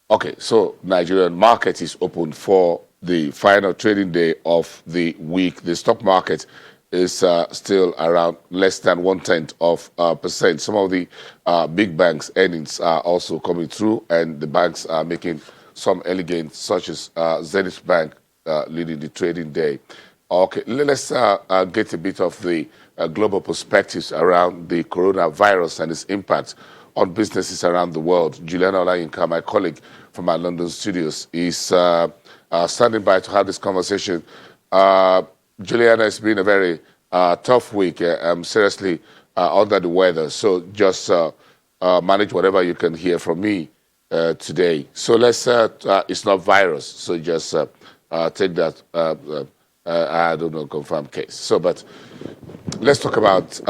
Okay, so Nigerian market is open for the final trading day of the week. The stock market is still around less than 1/10 of percent. Some of the big banks' earnings are also coming through, and the banks are making some early gains, such as Zenith Bank leading the trading day. Okay, let's get a bit of the global perspectives around the coronavirus and its impact on businesses around the world. Juliana Olayinka, my colleague from our London studios, is standing by to have this conversation. Juliana, it's been a very tough week. I'm seriously under the weather, so just manage whatever you can hear from me today. So it's not virus, so just take that, I don't know, confirmed case. So, but let's talk about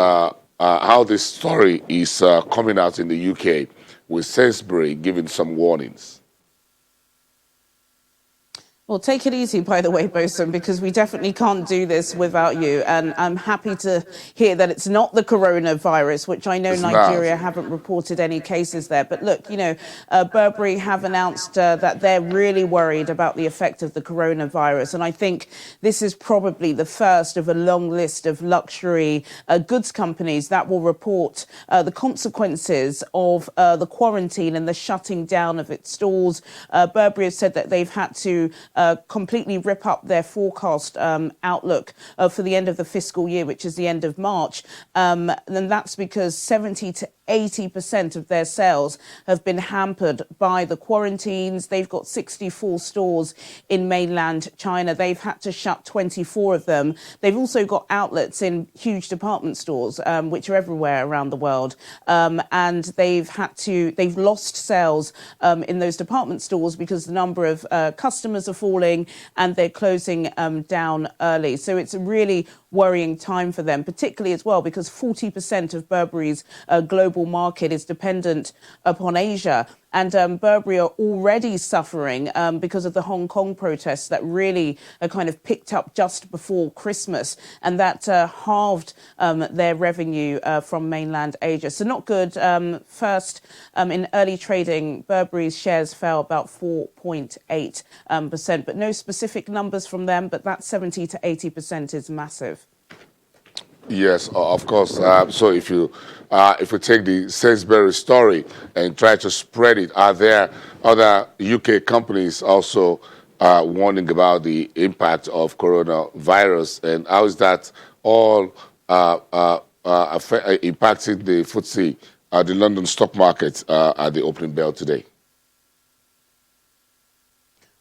how this story is coming out in the UK, with Sainsbury giving some warnings. Well, take it easy, by the way, Bosun, because we definitely can't do this without you. And I'm happy to hear that it's not the coronavirus, which I know Nigeria haven't reported any cases there. But look, Burberry have announced that they're really worried about the effect of the coronavirus. And I think this is probably the first of a long list of luxury goods companies that will report the consequences of the quarantine and the shutting down of its stores. Burberry has said that they've had to completely rip up their forecast outlook for the end of the fiscal year, which is the end of March. And that's because 70 to 80% of their sales have been hampered by the quarantines. They've got 64 stores in mainland China. They've had to shut 24 of them. They've also got outlets in huge department stores, which are everywhere around the world. And they've lost sales in those department stores because the number of customers are falling and they're closing down early. So it's a really worrying time for them, particularly as well because 40% of Burberry's global market is dependent upon Asia. And Burberry are already suffering because of the Hong Kong protests that really kind of picked up just before Christmas, and that halved their revenue from mainland Asia. So not good. First, in early trading, Burberry's shares fell about 4.8%, but no specific numbers from them, but that 70 to 80% is massive. Yes, of course. So if you take the Sainsbury story and try to spread it, are there other UK companies also warning about the impact of coronavirus, and how is that all impacting the FTSE, the London stock market at the opening bell today?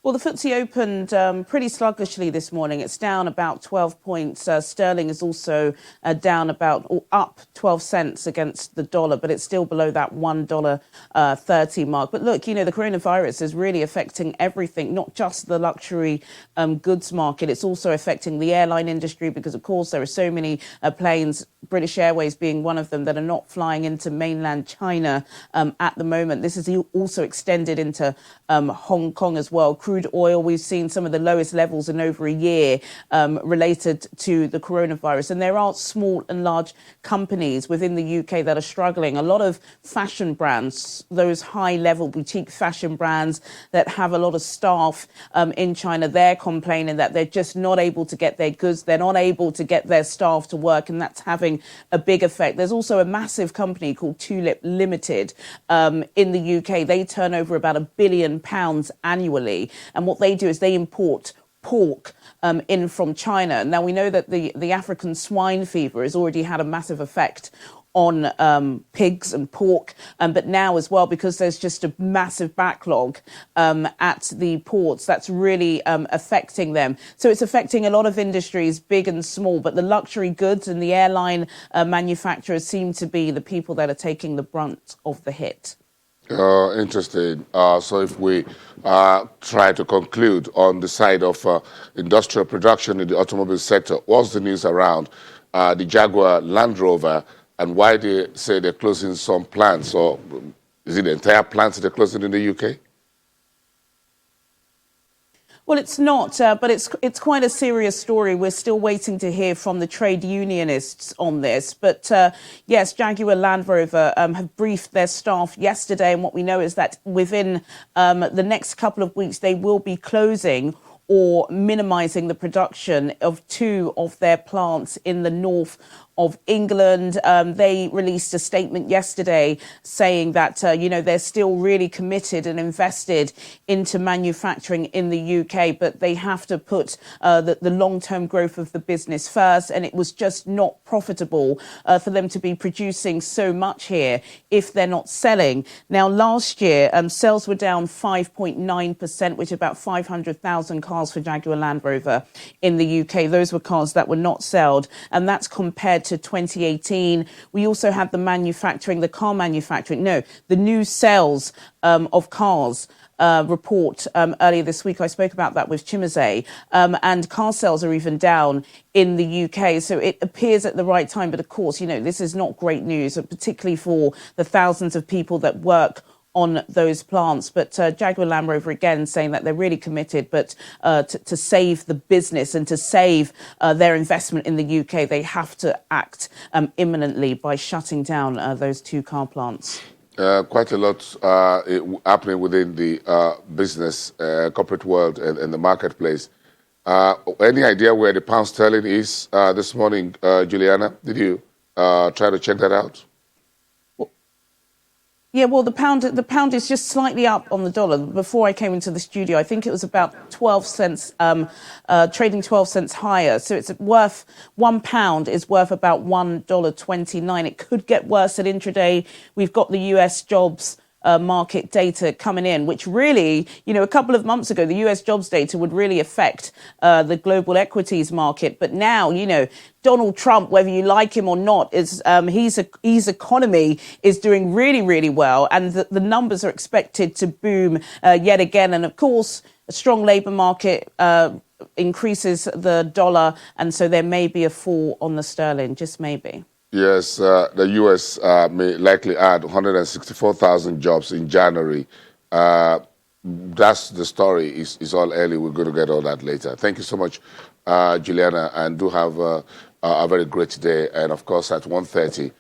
Well, the FTSE opened pretty sluggishly this morning. It's down about 12 points. Sterling is also down up 12 cents against the dollar, but it's still below that $1.30 mark. But look, the coronavirus is really affecting everything, not just the luxury goods market. It's also affecting the airline industry because, of course, there are so many planes, British Airways being one of them, that are not flying into mainland China at the moment. This is also extended into Hong Kong as well. Crude oil, we've seen some of the lowest levels in over a year related to the coronavirus. And there are small and large companies within the UK that are struggling. A lot of fashion brands, those high-level boutique fashion brands that have a lot of staff in China, they're complaining that they're just not able to get their goods. They're not able to get their staff to work, and that's having a big effect. There's also a massive company called Tulip Limited in the UK. They turn over about £1 billion annually. And what they do is they import pork in from China. Now, we know that the African swine fever has already had a massive effect on pigs and pork, but now as well, because there's just a massive backlog at the ports, that's really affecting them. So it's affecting a lot of industries, big and small, but the luxury goods and the airline manufacturers seem to be the people that are taking the brunt of the hit. Interesting. So if we try to conclude on the side of industrial production in the automobile sector, what's the news around the Jaguar Land Rover, and why they say they're closing some plants? Or is it the entire plants they're closing in the UK? Well, it's not, but it's quite a serious story. We're still waiting to hear from the trade unionists on this. But yes, Jaguar Land Rover have briefed their staff yesterday, and what we know is that within the next couple of weeks, they will be closing or minimising the production of two of their plants in the north of England. They released a statement yesterday saying that, they're still really committed and invested into manufacturing in the UK, but they have to put the long-term growth of the business first. And it was just not profitable for them to be producing so much here if they're not selling. Now, last year, sales were down 5.9%, which is about 500,000 cars for Jaguar Land Rover in the UK. Those were cars that were not sold, and that's compared to 2018. We also had the new sales of cars report earlier this week. I spoke about that with Chimeze, and car sales are even down in the UK. So it appears at the right time. But of course, this is not great news, particularly for the thousands of people that work on those plants. But Jaguar Land Rover, again, saying that they're really committed, but to save the business and to save their investment in the UK, they have to act imminently by shutting down those two car plants. Quite a lot happening within the business, corporate world and the marketplace. Any idea where the pound sterling is this morning, Juliana? Did you try to check that out? Yeah, well, the pound is just slightly up on the dollar. Before I came into the studio, I think it was about 12 cents, trading 12 cents higher. So it's worth £1 is worth about $1.29. It could get worse at intraday. We've got the US jobs market data coming in, which really, a couple of months ago, the US jobs data would really affect the global equities market. But now, Donald Trump, whether you like him or not, is his economy is doing really, really well. And the numbers are expected to boom yet again. And of course, a strong labour market increases the dollar. And so there may be a fall on the sterling, just maybe. Yes, the U.S. May likely add 164,000 jobs in January. That's the story. It's all early. We're going to get all that later. Thank you so much, Juliana, and do have a very great day. And, of course, at 1:30,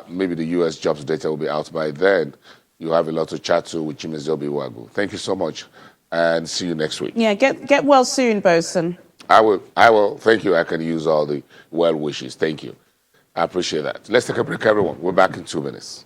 maybe the U.S. jobs data will be out by then. You'll have a lot to chat to with Chimeze Obiwagu. Thank you so much, and see you next week. Yeah, get well soon, Bosun. I will. Thank you. I can use all the well wishes. Thank you. I appreciate that. Let's take a break, everyone. We're back in 2 minutes.